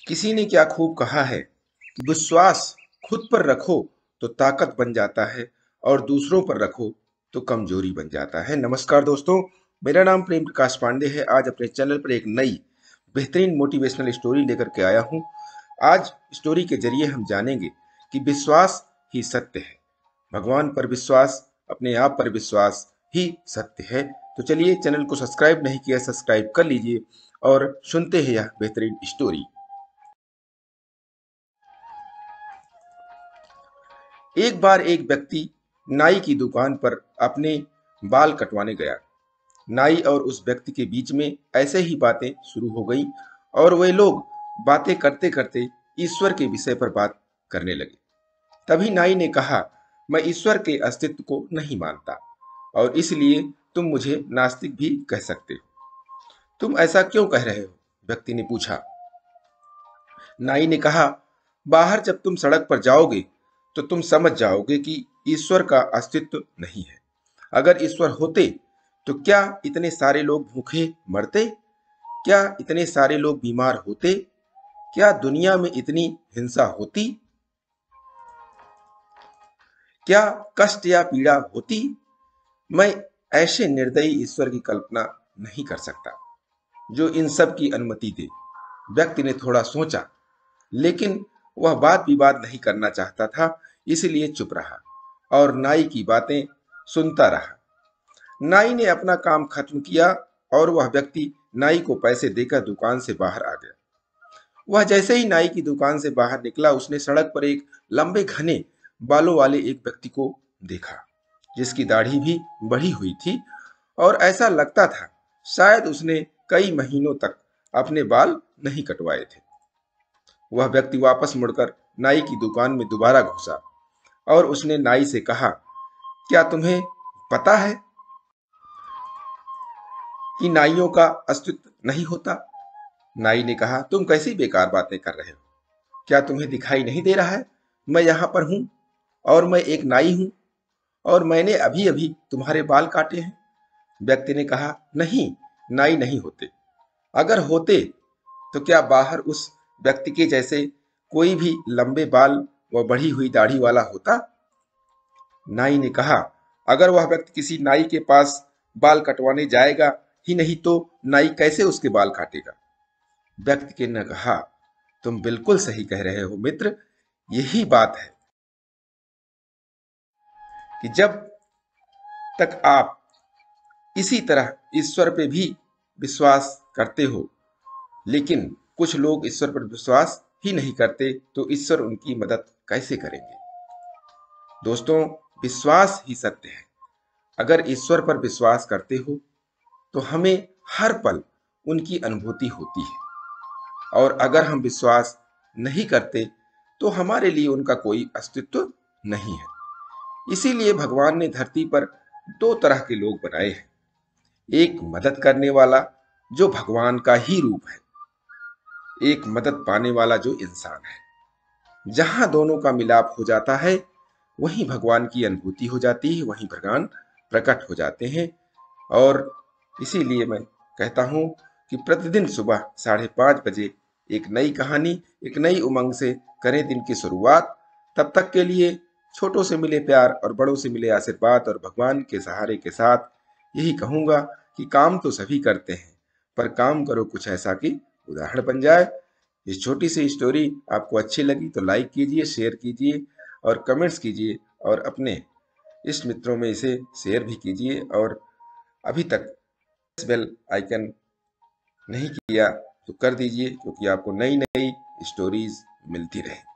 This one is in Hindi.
किसी ने क्या खूब कहा है कि विश्वास खुद पर रखो तो ताकत बन जाता है और दूसरों पर रखो तो कमजोरी बन जाता है। नमस्कार दोस्तों, मेरा नाम प्रेम प्रकाश पांडे है। आज अपने चैनल पर एक नई बेहतरीन मोटिवेशनल स्टोरी लेकर के आया हूं। आज स्टोरी के जरिए हम जानेंगे कि विश्वास ही सत्य है। भगवान पर विश्वास, अपने आप पर विश्वास ही सत्य है। तो चलिए, चैनल को सब्सक्राइब नहीं किया, सब्सक्राइब कर लीजिए और सुनते हैं यह बेहतरीन स्टोरी। एक बार एक व्यक्ति नाई की दुकान पर अपने बाल कटवाने गया। नाई और उस व्यक्ति के बीच में ऐसे ही बातें शुरू हो गई और वे लोग बातें करते करते ईश्वर के विषय पर बात करने लगे। तभी नाई ने कहा, मैं ईश्वर के अस्तित्व को नहीं मानता और इसलिए तुम मुझे नास्तिक भी कह सकते हो। तुम ऐसा क्यों कह रहे हो? व्यक्ति ने पूछा। नाई ने कहा, बाहर जब तुम सड़क पर जाओगे तो तुम समझ जाओगे कि ईश्वर का अस्तित्व नहीं है। अगर ईश्वर होते तो क्या इतने सारे लोग भूखे मरते? क्या इतने सारे लोग बीमार होते? क्या दुनिया में इतनी हिंसा होती? क्या कष्ट या पीड़ा होती? मैं ऐसे निर्दयी ईश्वर की कल्पना नहीं कर सकता जो इन सब की अनुमति दे। व्यक्ति ने थोड़ा सोचा, लेकिन वह वाद विवाद नहीं करना चाहता था, इसलिए चुप रहा और नाई की बातें सुनता रहा। नाई ने अपना काम खत्म किया और वह व्यक्ति नाई को पैसे देकर दुकान से बाहर आ गया। वह जैसे ही नाई की दुकान से बाहर निकला, उसने सड़क पर एक लंबे घने बालों वाले एक व्यक्ति को देखा, जिसकी दाढ़ी भी बढ़ी हुई थी और ऐसा लगता था शायद उसने कई महीनों तक अपने बाल नहीं कटवाए थे। वह व्यक्ति वापस मुड़कर नाई की दुकान में दोबारा घुसा और उसने नाई से कहा, क्या तुम्हें पता है कि नाइयों का अस्तित्व नहीं होता? नाई ने कहा, तुम कैसी बेकार बातें कर रहे हो? क्या तुम्हें दिखाई नहीं दे रहा है मैं यहाँ पर हूँ और मैं एक नाई हूँ और मैंने अभी अभी तुम्हारे बाल काटे हैं? व्यक्ति ने कहा, नहीं, नाई नहीं होते। अगर होते तो क्या बाहर उस व्यक्ति के जैसे कोई भी लंबे बाल व बढ़ी हुई दाढ़ी वाला होता? नाई ने कहा, अगर वह व्यक्ति किसी नाई के पास बाल कटवाने जाएगा ही नहीं तो नाई कैसे उसके बाल काटेगा? व्यक्ति ने कहा, तुम बिल्कुल सही कह रहे हो मित्र। यही बात है कि जब तक आप इसी तरह ईश्वर पे भी विश्वास करते हो, लेकिन कुछ लोग ईश्वर पर विश्वास ही नहीं करते, तो ईश्वर उनकी मदद कैसे करेंगे? दोस्तों, विश्वास ही सत्य है। अगर ईश्वर पर विश्वास करते हो तो हमें हर पल उनकी अनुभूति होती है और अगर हम विश्वास नहीं करते तो हमारे लिए उनका कोई अस्तित्व नहीं है। इसीलिए भगवान ने धरती पर दो तरह के लोग बनाए हैं। एक मदद करने वाला जो भगवान का ही रूप है, एक मदद पाने वाला जो इंसान है। जहां दोनों का मिलाप हो जाता है वहीं भगवान की अनुभूति हो जाती है, वहीं भगवान प्रकट हो जाते हैं। और इसीलिए मैं कहता हूं कि प्रतिदिन सुबह 5:30 बजे एक नई कहानी, एक नई उमंग से करें दिन की शुरुआत। तब तक के लिए छोटों से मिले प्यार और बड़ों से मिले आशीर्वाद और भगवान के सहारे के साथ यही कहूंगा कि काम तो सभी करते हैं, पर काम करो कुछ ऐसा कि उदाहरण बन जाए। इस छोटी सी स्टोरी आपको अच्छी लगी तो लाइक कीजिए, शेयर कीजिए और कमेंट्स कीजिए और अपने इष्ट मित्रों में इसे शेयर भी कीजिए। और अभी तक बेल आइकन नहीं किया तो कर दीजिए, क्योंकि आपको नई नई स्टोरीज मिलती रहे।